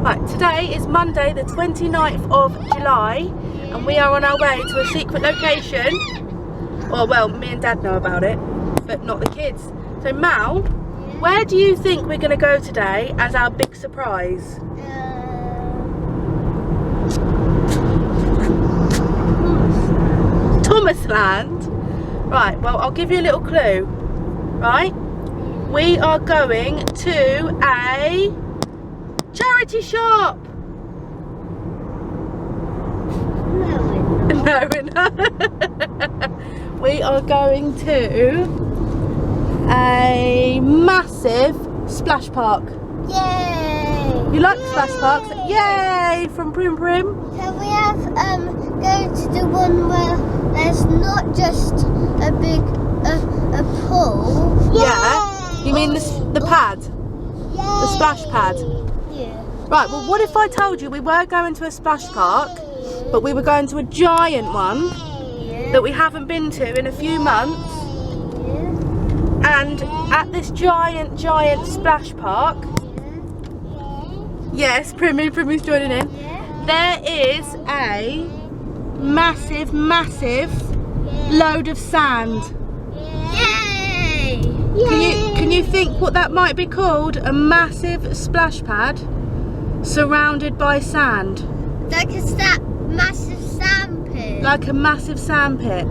Right, today is Monday the 29th of July and we are on our way to a secret location. Oh, well, me and Dad know about it, but not the kids. So Mal, where do you think we're going to go today as our big surprise? Thomasland? Right, well, I'll give you a little clue. Right, we are going to a charity shop. No, we're not. We are going to a massive splash park. Yay! You like splash parks? Yay! From Prim Prim. Can we have go to the one where there's not just a big a pool? Yeah. You mean the pad? The splash pad? Yeah. Right, well what if I told you we were going to a splash park, but we were going to a giant one that we haven't been to in a few months, and at this giant splash park, yes, Primmy's joining in, there is a massive load of sand. Yay! Can you think what that might be called? A massive splash pad surrounded by sand. Like a massive sand pit. Like a massive sand pit.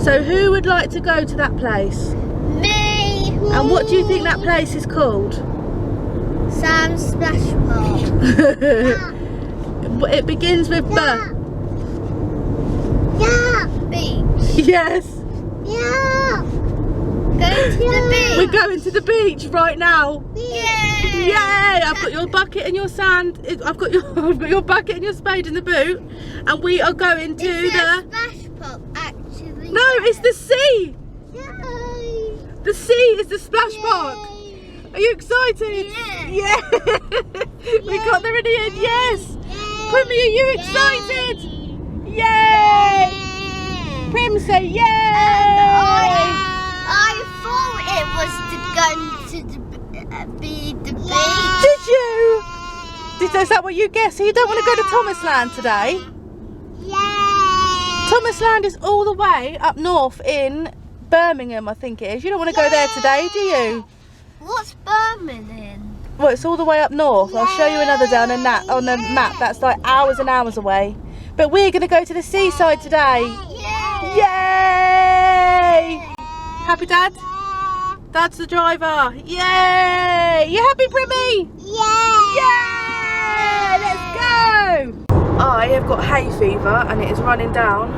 So who would like to go to that place? Me! And what do you think that place is called? Sam's Splash Park. It begins with B. Yeah! Beach. Yes. Yeah! Going to the beach. We're going to the beach right now. Yay! Yay! I've got your bucket and your sand. I've got your bucket and your spade in the boot, and we are going to Is the. it a splash park actually? No, it's the sea. Yay! The sea is the splash park. Are you excited? Yeah. We got there in the end. Yes. Primmy, are you excited? Yay! Yay! Prim, say yay! I thought it was going to be the beach. Did you? Is that what you guessed? So you don't want to go to Thomasland today? Yeah. Thomasland is all the way up north in Birmingham, I think it is. You don't want to go there today, do you? What's Birmingham? Well, it's all the way up north. I'll show you another day on the map. That's like hours and hours away. But we're going to go to the seaside today. Yeah. Yay! Happy, Dad? Dad's the driver. Yay! You happy, Primmy? Yeah. Yay! Let's go! I have got hay fever and it is running down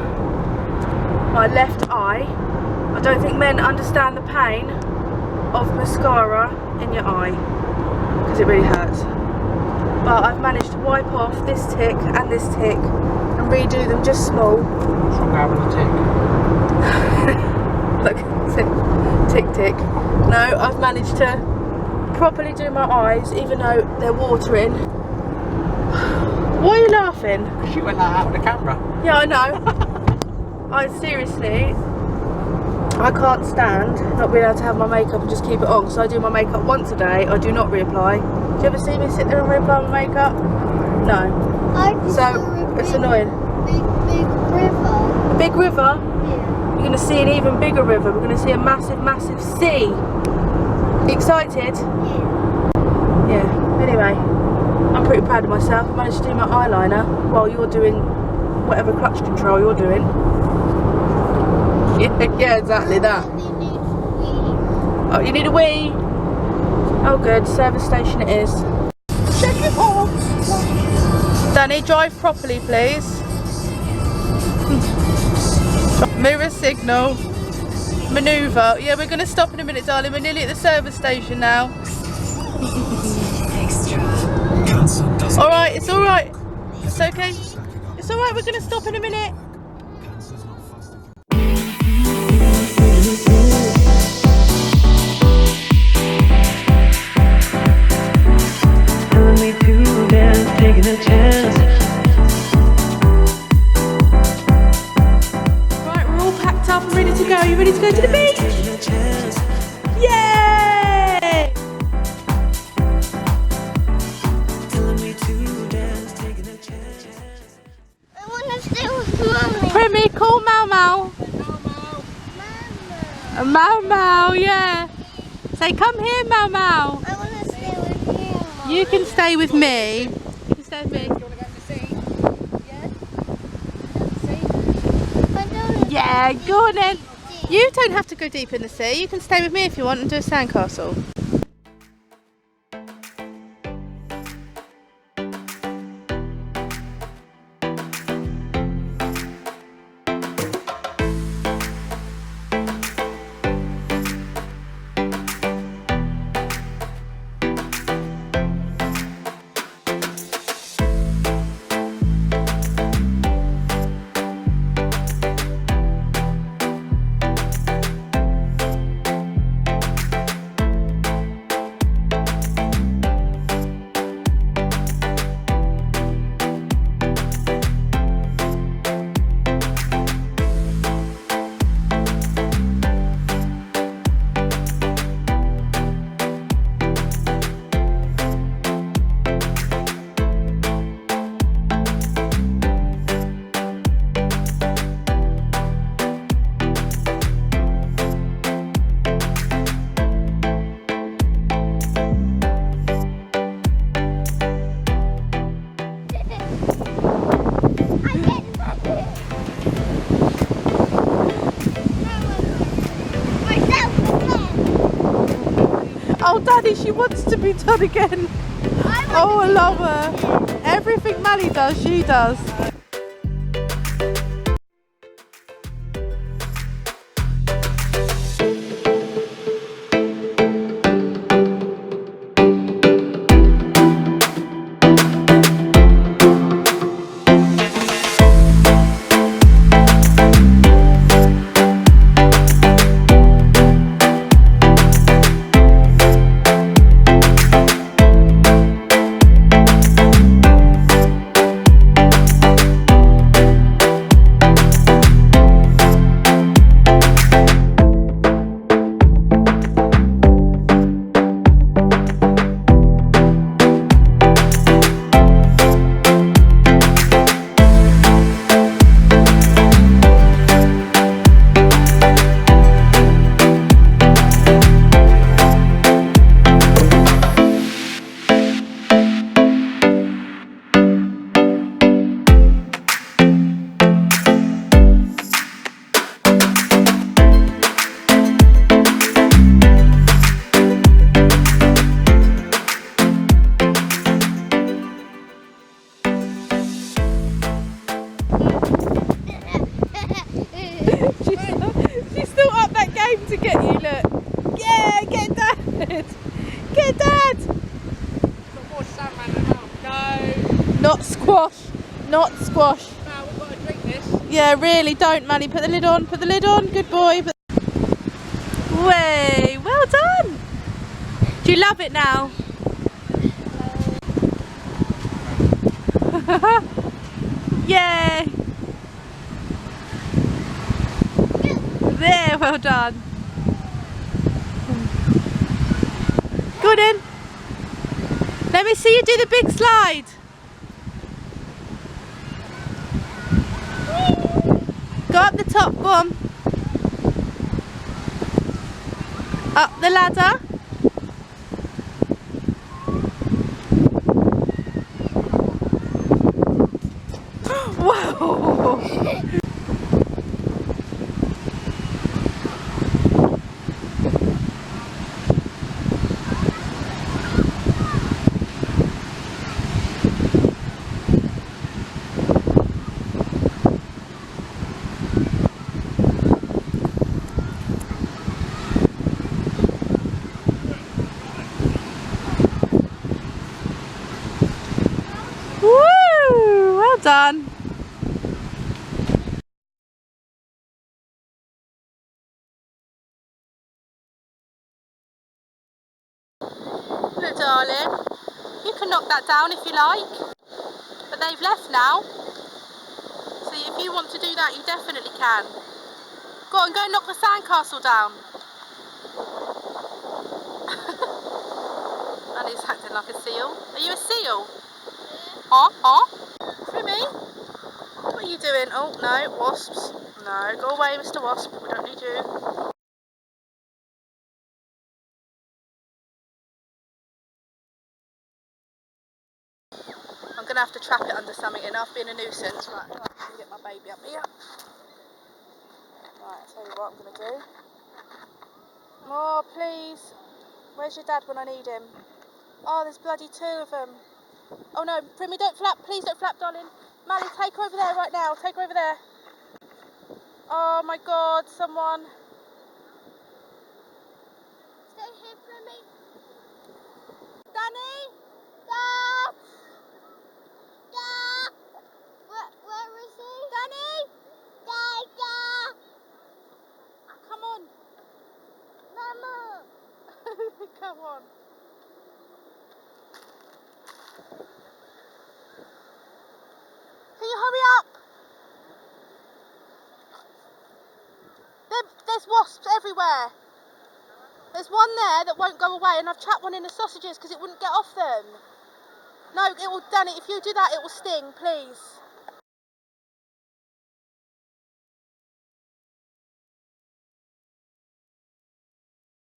my left eye. I don't think men understand the pain of mascara in your eye because it really hurts. But I've managed to wipe off this tick and this tick and redo them just small. What's wrong having a tick? Look, tick tick. No, I've managed to properly do my eyes even though they're watering. Why are you laughing? Because you went like out with the camera. Yeah, I know. I seriously, I can't stand not being able to have my makeup and just keep it on. So I do my makeup once a day. I do not reapply. Do you ever see me sit there and reapply my makeup? No. So it's annoying. Big river. A big river. Yeah. You're going to see an even bigger river. We're going to see a massive sea. Excited? Yeah. Yeah. Anyway, I'm pretty proud of myself. I managed to do my eyeliner while you're doing whatever clutch control you're doing. Yeah, exactly that. Oh, you need a wee? Oh good, service station it is. Check it off. Danny, drive properly please. Mirror signal. Manoeuvre. Yeah, we're going to stop in a minute, darling. We're nearly at the service station now. Alright, it's alright. It's okay. It's alright, we're going to stop in a minute. Taking a chance. Right, we're all packed up and ready to go. You ready to go to the beach? Yay! A Mau Mau, yeah. Say, come here, Mau Mau. I want to stay with you, Mom. You can stay with me. You can stay with me. You want to go to the sea? I don't Yeah, go on then. You don't have to go deep in the sea. You can stay with me if you want and do a sandcastle. Oh, Daddy, she wants to be done again. Oh, I love her. Everything Mally does, she does. She's still up that game to get you, look. Yeah, get Dad. Get Dad. Got more salmon now. No. Not squash. Not squash. No, we've got to drink this. Yeah, really, don't, Manny. Put the lid on. Put the lid on. Good boy. Way, well done. Do you love it now? Yay. There, well done. Good in. Let me see you do the big slide. Go up the top, go on. Up the ladder. Whoa! Woo! Well done. Look, darling, you can knock that down if you like, but they've left now. So if you want to do that, you definitely can. Go on, go and knock the sandcastle down. And he's acting like a seal. Are you a seal? Huh? Huh? Trimmy? What are you doing? Oh, no, wasps. No, go away, Mr. Wasp. We don't need you. I'm going to have to trap it under something, enough being a nuisance. Right, I'm going to get my baby up here. Right, I'll tell you what I'm going to do. Oh, please. Where's your dad when I need him? Oh, there's bloody 2 of them. Oh no, Primmy, don't flap. Please don't flap, darling. Mally, take her over there right now. Take her over there. Oh my God, someone. Stay here, Primmy. Danny? Dad! Dad! Where is he? Danny? Dad! Come on. Mama! Come on. Can you hurry up? There's wasps everywhere. There's one there that won't go away, and I've trapped one in the sausages because it wouldn't get off them. No, it will, Danny, if you do that, it will sting, please.